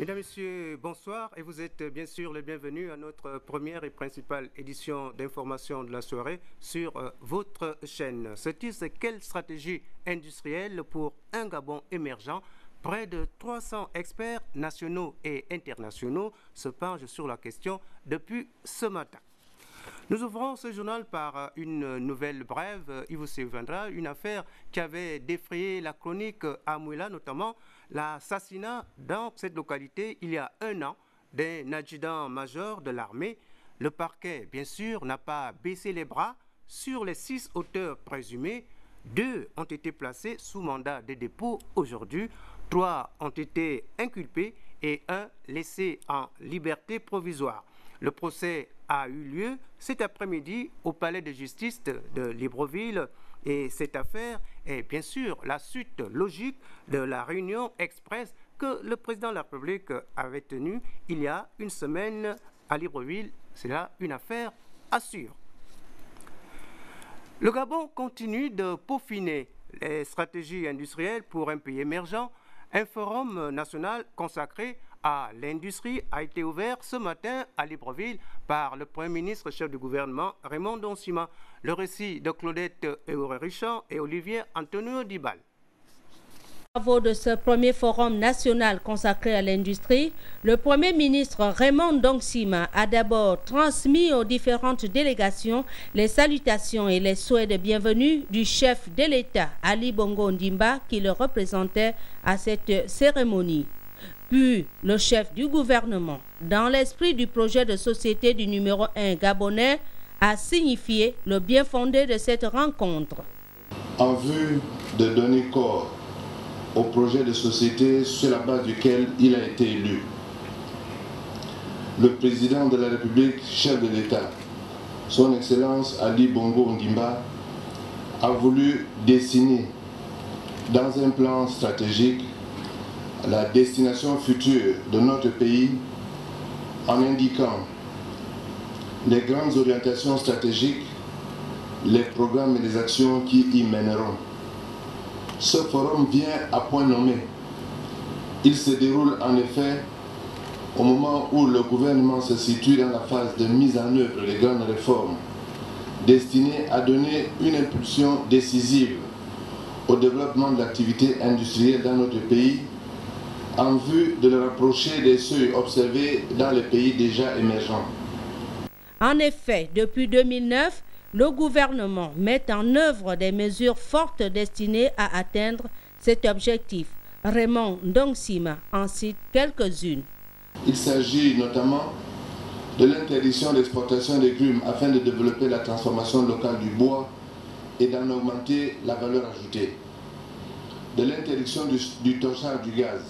Mesdames, Messieurs, bonsoir et vous êtes bien sûr les bienvenus à notre première et principale édition d'information de la soirée sur votre chaîne. Ce titre, c'est quelle stratégie industrielle pour un Gabon émergent? Près de 300 experts nationaux et internationaux se penchent sur la question depuis ce matin. Nous ouvrons ce journal par une nouvelle brève, il vous souviendra, une affaire qui avait défrayé la chronique à Mouila, notamment l'assassinat dans cette localité il y a un an d'un adjudant-major de l'armée. Le parquet, bien sûr, n'a pas baissé les bras. Sur les 6 auteurs présumés, 2 ont été placés sous mandat de dépôt aujourd'hui, 3 ont été inculpés et 1 laissé en liberté provisoire. Le procès a eu lieu cet après-midi au palais de justice de Libreville et cette affaire est bien sûr la suite logique de la réunion express que le président de la République avait tenue il y a une semaine à Libreville. C'est là une affaire à suivre. Le Gabon continue de peaufiner les stratégies industrielles pour un pays émergent. Un forum national consacré à l'industrie a été ouvert ce matin à Libreville par le Premier ministre chef du gouvernement Raymond Donsima. Le récit de Claudette Eure-Richard et Olivier Antonio Dibal. Travaux de ce premier forum national consacré à l'industrie, le Premier ministre Raymond Donsima a d'abord transmis aux différentes délégations les salutations et les souhaits de bienvenue du chef de l'État, Ali Bongo Ondimba, qui le représentait à cette cérémonie. Puis, le chef du gouvernement, dans l'esprit du projet de société du numéro 1 gabonais, a signifié le bien fondé de cette rencontre. En vue de donner corps au projet de société sur la base duquel il a été élu, le président de la République, chef de l'État, son Excellence Ali Bongo Ondimba, a voulu dessiner dans un plan stratégique la destination future de notre pays en indiquant les grandes orientations stratégiques, les programmes et les actions qui y mèneront. Ce forum vient à point nommé. Il se déroule en effet au moment où le gouvernement se situe dans la phase de mise en œuvre des grandes réformes destinées à donner une impulsion décisive au développement de l'activité industrielle dans notre pays en vue de le rapprocher des seuils observés dans les pays déjà émergents. En effet, depuis 2009, le gouvernement met en œuvre des mesures fortes destinées à atteindre cet objectif. Raymond Donsima en cite quelques-unes. Il s'agit notamment de l'interdiction d'exportation des grumes afin de développer la transformation locale du bois et d'en augmenter la valeur ajoutée, de l'interdiction du torchage du gaz,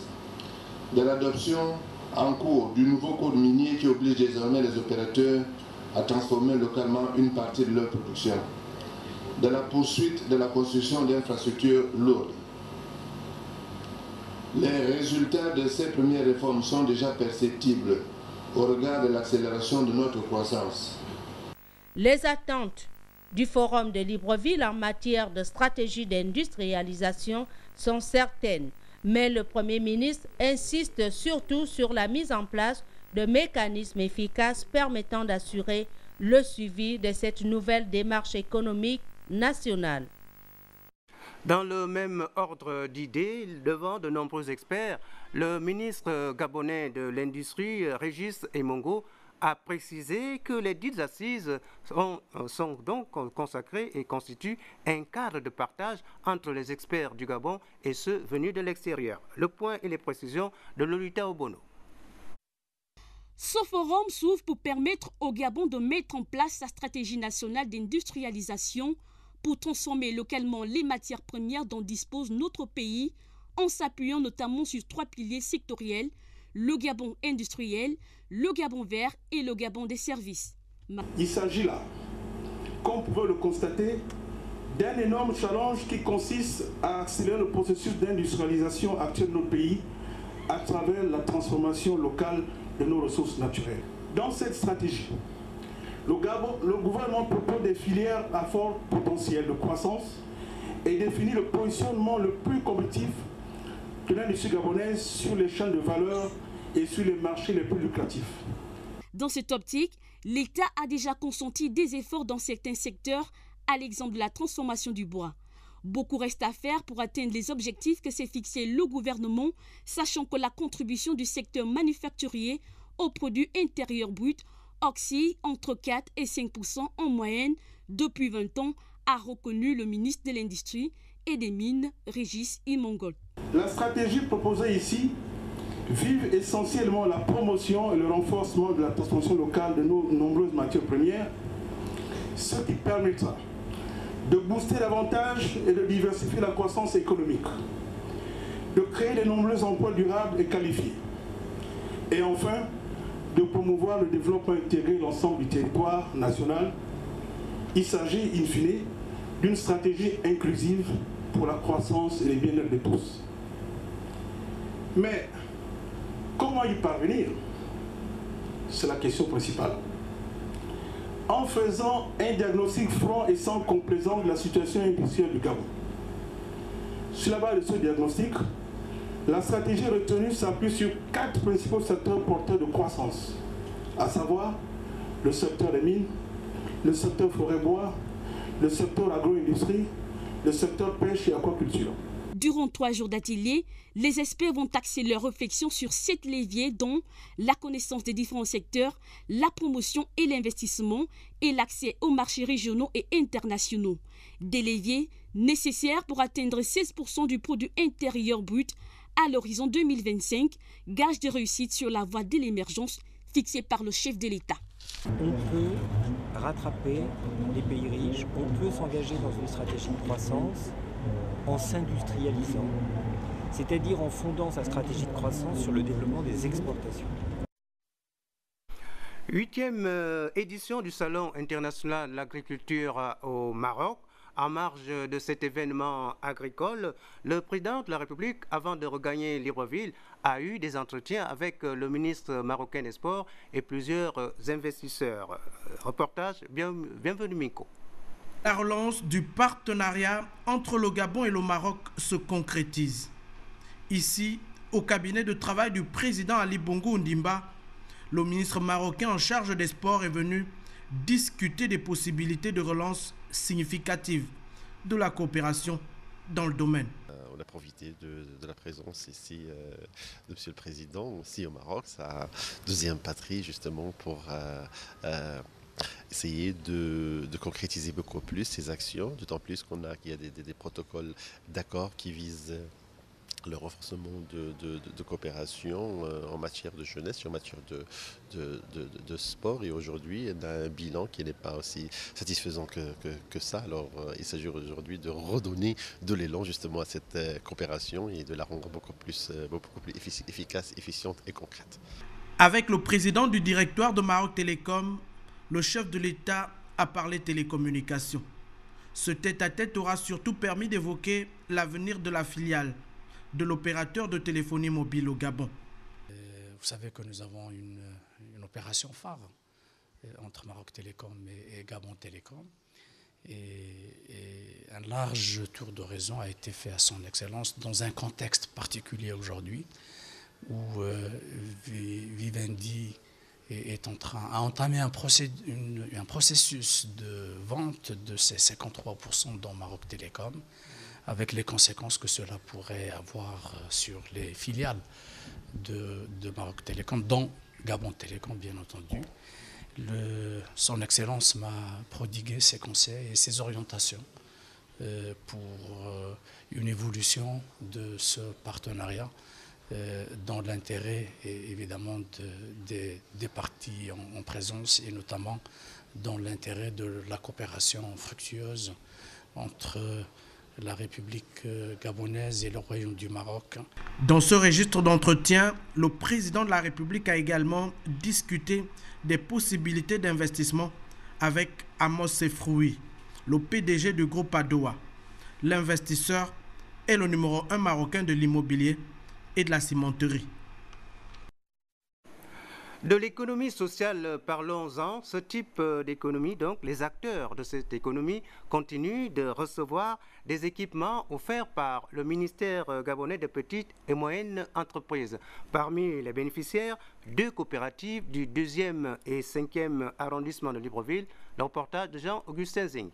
de l'adoption en cours du nouveau code minier qui oblige désormais les opérateurs à transformer localement une partie de leur production, de la poursuite de la construction d'infrastructures lourdes. Les résultats de ces premières réformes sont déjà perceptibles au regard de l'accélération de notre croissance. Les attentes du Forum de Libreville en matière de stratégie d'industrialisation sont certaines, mais le Premier ministre insiste surtout sur la mise en place de mécanismes efficaces permettant d'assurer le suivi de cette nouvelle démarche économique nationale. Dans le même ordre d'idées, devant de nombreux experts, le ministre gabonais de l'Industrie, Régis Emongo, a précisé que les dites assises sont donc consacrées et constituent un cadre de partage entre les experts du Gabon et ceux venus de l'extérieur. Le point et les précisions de Lolita Obono. Ce forum s'ouvre pour permettre au Gabon de mettre en place sa stratégie nationale d'industrialisation pour transformer localement les matières premières dont dispose notre pays en s'appuyant notamment sur 3 piliers sectoriels, le Gabon industriel, le Gabon vert et le Gabon des services. Il s'agit là, comme vous pouvez le constater, d'un énorme challenge qui consiste à accélérer le processus d'industrialisation actuel de notre pays à travers la transformation locale de nos ressources naturelles. Dans cette stratégie, le gouvernement propose des filières à fort potentiel de croissance et définit le positionnement le plus compétitif de l'industrie gabonaise sur les chaînes de valeur et sur les marchés les plus lucratifs. Dans cette optique, l'État a déjà consenti des efforts dans certains secteurs, à l'exemple de la transformation du bois. Beaucoup reste à faire pour atteindre les objectifs que s'est fixé le gouvernement, sachant que la contribution du secteur manufacturier au produit intérieur brut oscille entre 4 et 5% en moyenne depuis 20 ans, a reconnu le ministre de l'Industrie et des Mines, Régis Imongol. La stratégie proposée ici vise essentiellement la promotion et le renforcement de la transformation locale de nos nombreuses matières premières, ce qui permettra de booster davantage et de diversifier la croissance économique, de créer de nombreux emplois durables et qualifiés, et enfin de promouvoir le développement intégré de l'ensemble du territoire national. Il s'agit, in fine, d'une stratégie inclusive pour la croissance et le bien-être de tous. Mais comment y parvenir? C'est la question principale. En faisant un diagnostic franc et sans complaisance de la situation industrielle du Gabon. Sur la base de ce diagnostic, la stratégie retenue s'appuie sur 4 principaux secteurs porteurs de croissance, à savoir le secteur des mines, le secteur forêt-bois, le secteur agro-industrie, le secteur pêche et aquaculture. Durant 3 jours d'atelier, les experts vont axer leurs réflexions sur 7 leviers dont la connaissance des différents secteurs, la promotion et l'investissement et l'accès aux marchés régionaux et internationaux. Des leviers nécessaires pour atteindre 16% du produit intérieur brut à l'horizon 2025, gage de réussite sur la voie de l'émergence fixée par le chef de l'État. On peut rattraper les pays riches, on peut s'engager dans une stratégie de croissance en s'industrialisant, c'est-à-dire en fondant sa stratégie de croissance sur le développement des exportations. 8e édition du Salon international de l'agriculture au Maroc. En marge de cet événement agricole, le président de la République, avant de regagner Libreville, a eu des entretiens avec le ministre marocain des Sports et plusieurs investisseurs. Reportage, bienvenue Miko. La relance du partenariat entre le Gabon et le Maroc se concrétise. Ici, au cabinet de travail du président Ali Bongo Ondimba, le ministre marocain en charge des sports est venu discuter des possibilités de relance significatives de la coopération dans le domaine. On a profité de la présence ici de M. le Président, aussi au Maroc, sa deuxième patrie justement pour essayer de concrétiser beaucoup plus ces actions, d'autant plus qu'il y a des protocoles d'accord qui visent le renforcement de coopération en matière de jeunesse, en matière de sport. Et aujourd'hui, on a un bilan qui n'est pas aussi satisfaisant que ça. Alors, il s'agit aujourd'hui de redonner de l'élan justement à cette coopération et de la rendre beaucoup plus efficace, efficiente et concrète. Avec le président du directoire de Maroc Télécom, le chef de l'État a parlé télécommunications. Ce tête-à-tête aura surtout permis d'évoquer l'avenir de la filiale de l'opérateur de téléphonie mobile au Gabon. Vous savez que nous avons une opération phare entre Maroc Télécom et Gabon Télécom. Et un large tour d'horizon a été fait à son excellence dans un contexte particulier aujourd'hui où Vivendi a entamé un processus de vente de ces 53% dans Maroc Télécom, avec les conséquences que cela pourrait avoir sur les filiales de Maroc Télécom, dont Gabon Télécom bien entendu. Son Excellence m'a prodigué ses conseils et ses orientations pour une évolution de ce partenariat dans l'intérêt évidemment des parties en présence et notamment dans l'intérêt de la coopération fructueuse entre la République gabonaise et le Royaume du Maroc. Dans ce registre d'entretien, le président de la République a également discuté des possibilités d'investissement avec Amos Sefroui, le PDG du groupe Adowa. L'investisseur est le numéro 1 marocain de l'immobilier et de la cimenterie. De l'économie sociale, parlons-en. Ce type d'économie, donc, les acteurs de cette économie continuent de recevoir des équipements offerts par le ministère gabonais des petites et moyennes entreprises. Parmi les bénéficiaires, 2 coopératives du 2e et 5e arrondissement de Libreville. Le reportage de Jean-Augustin Zing.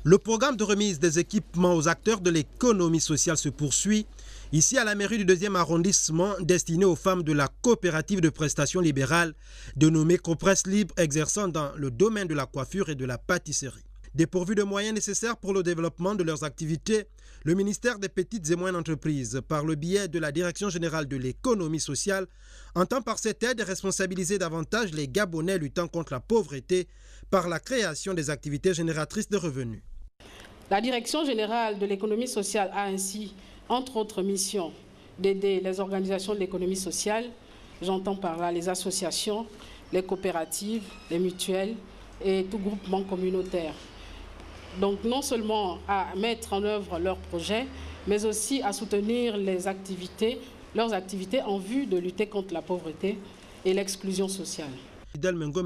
Le programme de remise des équipements aux acteurs de l'économie sociale se poursuit. Ici, à la mairie du 2e arrondissement, destiné aux femmes de la coopérative de prestations libérales, dénommée Copresse Libre, exerçant dans le domaine de la coiffure et de la pâtisserie. Dépourvues de moyens nécessaires pour le développement de leurs activités, le ministère des Petites et Moyennes Entreprises, par le biais de la Direction générale de l'économie sociale, entend par cette aide responsabiliser davantage les Gabonais luttant contre la pauvreté par la création des activités génératrices de revenus. La Direction générale de l'économie sociale a ainsi, entre autres missions, d'aider les organisations de l'économie sociale, j'entends par là les associations, les coopératives, les mutuelles et tout groupement communautaire. Donc non seulement à mettre en œuvre leurs projets, mais aussi à soutenir leurs activités en vue de lutter contre la pauvreté et l'exclusion sociale. Fidel Mengo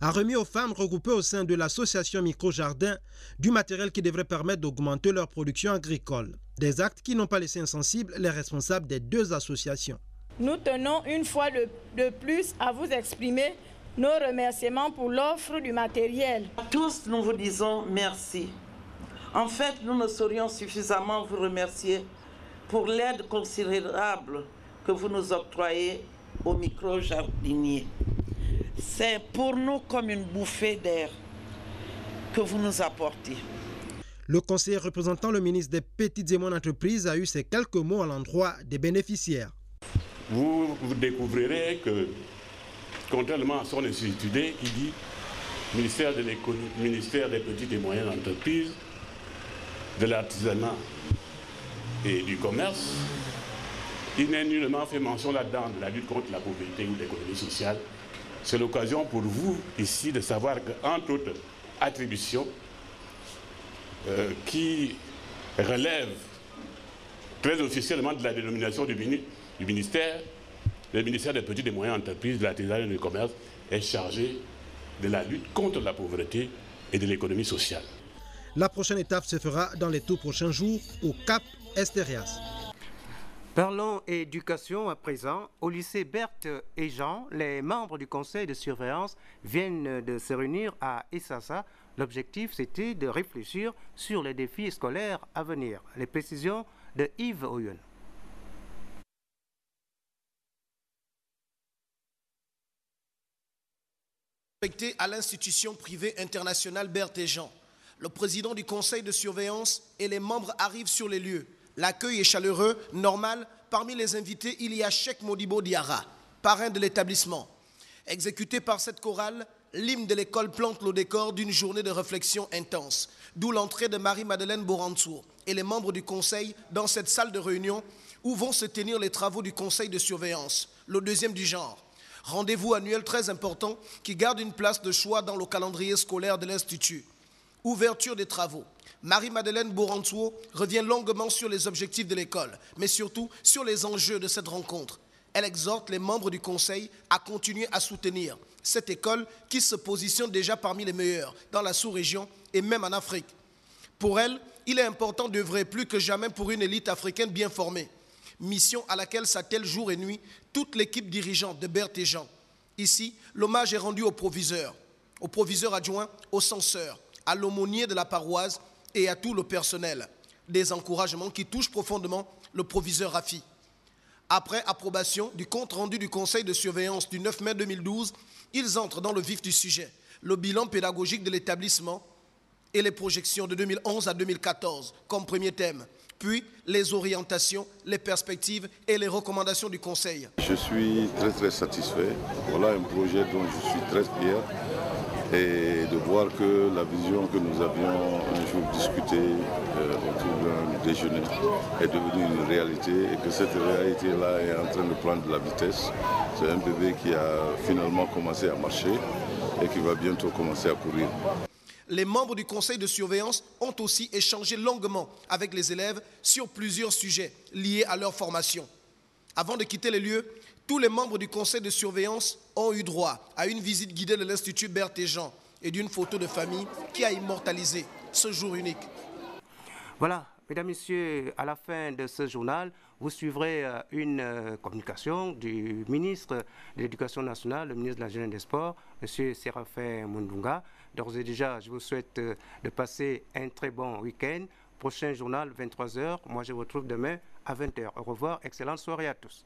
a remis aux femmes regroupées au sein de l'association Micro-Jardin du matériel qui devrait permettre d'augmenter leur production agricole. Des actes qui n'ont pas laissé insensibles les responsables des 2 associations. Nous tenons une fois de plus à vous exprimer nos remerciements pour l'offre du matériel. Tous, nous vous disons merci. En fait, nous ne saurions suffisamment vous remercier pour l'aide considérable que vous nous octroyez aux micro-jardiniers. C'est pour nous comme une bouffée d'air que vous nous apportez. Le conseiller représentant le ministre des Petites et Moyennes Entreprises a eu ces quelques mots à l'endroit des bénéficiaires. Vous découvrirez que, contrairement à son institut qui dit ministère de l'économie, ministère des Petites et Moyennes Entreprises, de l'artisanat et du commerce, il n'est nullement fait mention là-dedans de la lutte contre la pauvreté ou l'économie sociale. C'est l'occasion pour vous ici de savoir qu'entre autres attributions qui relèvent très officiellement de la dénomination du ministère, le ministère des Petites et Moyennes Entreprises, de l'artisanat et du commerce est chargé de la lutte contre la pauvreté et de l'économie sociale. La prochaine étape se fera dans les tout prochains jours au Cap Esterias. Parlons éducation à présent. Au lycée Berthe et Jean, les membres du conseil de surveillance viennent de se réunir à Essassa. L'objectif, c'était de réfléchir sur les défis scolaires à venir. Les précisions de Yves Oyon. Respecté à l'institution privée internationale Berthe et Jean. Le président du conseil de surveillance et les membres arrivent sur les lieux. L'accueil est chaleureux, normal. Parmi les invités, il y a Cheikh Modibo Diarra, parrain de l'établissement. Exécuté par cette chorale, l'hymne de l'école plante le décor d'une journée de réflexion intense. D'où l'entrée de Marie-Madeleine Borantour et les membres du conseil dans cette salle de réunion où vont se tenir les travaux du conseil de surveillance, le 2e du genre. Rendez-vous annuel très important qui garde une place de choix dans le calendrier scolaire de l'Institut. Ouverture des travaux. Marie-Madeleine Borantour revient longuement sur les objectifs de l'école, mais surtout sur les enjeux de cette rencontre. Elle exhorte les membres du conseil à continuer à soutenir cette école qui se positionne déjà parmi les meilleures dans la sous-région et même en Afrique. Pour elle, il est important d'œuvrer plus que jamais pour une élite africaine bien formée, mission à laquelle s'attelle jour et nuit toute l'équipe dirigeante de Berthe et Jean. Ici, l'hommage est rendu au proviseur adjoint, au censeur, à l'aumônier de la paroisse et à tout le personnel. Des encouragements qui touchent profondément le proviseur Rafi. Après approbation du compte-rendu du conseil de surveillance du 9 mai 2012, ils entrent dans le vif du sujet, le bilan pédagogique de l'établissement et les projections de 2011 à 2014 comme premier thème, puis les orientations, les perspectives et les recommandations du conseil. Je suis très satisfait. Voilà un projet dont je suis très fier. Et de voir que la vision que nous avions un jour discutée autour d'un déjeuner est devenue une réalité et que cette réalité-là est en train de prendre de la vitesse. C'est un bébé qui a finalement commencé à marcher et qui va bientôt commencer à courir. Les membres du conseil de surveillance ont aussi échangé longuement avec les élèves sur plusieurs sujets liés à leur formation. Avant de quitter les lieux, Tous les membres du conseil de surveillance ont eu droit à une visite guidée de l'Institut Berthéjean et d'une photo de famille qui a immortalisé ce jour unique. Voilà, mesdames, messieurs, à la fin de ce journal, vous suivrez une communication du ministre de l'Éducation nationale, le ministre de la Jeunesse et des Sports, M. Séraphin Mundunga. D'ores et déjà, je vous souhaite de passer un très bon week-end. Prochain journal, 23h. Moi, je vous retrouve demain à 20h. Au revoir, excellente soirée à tous.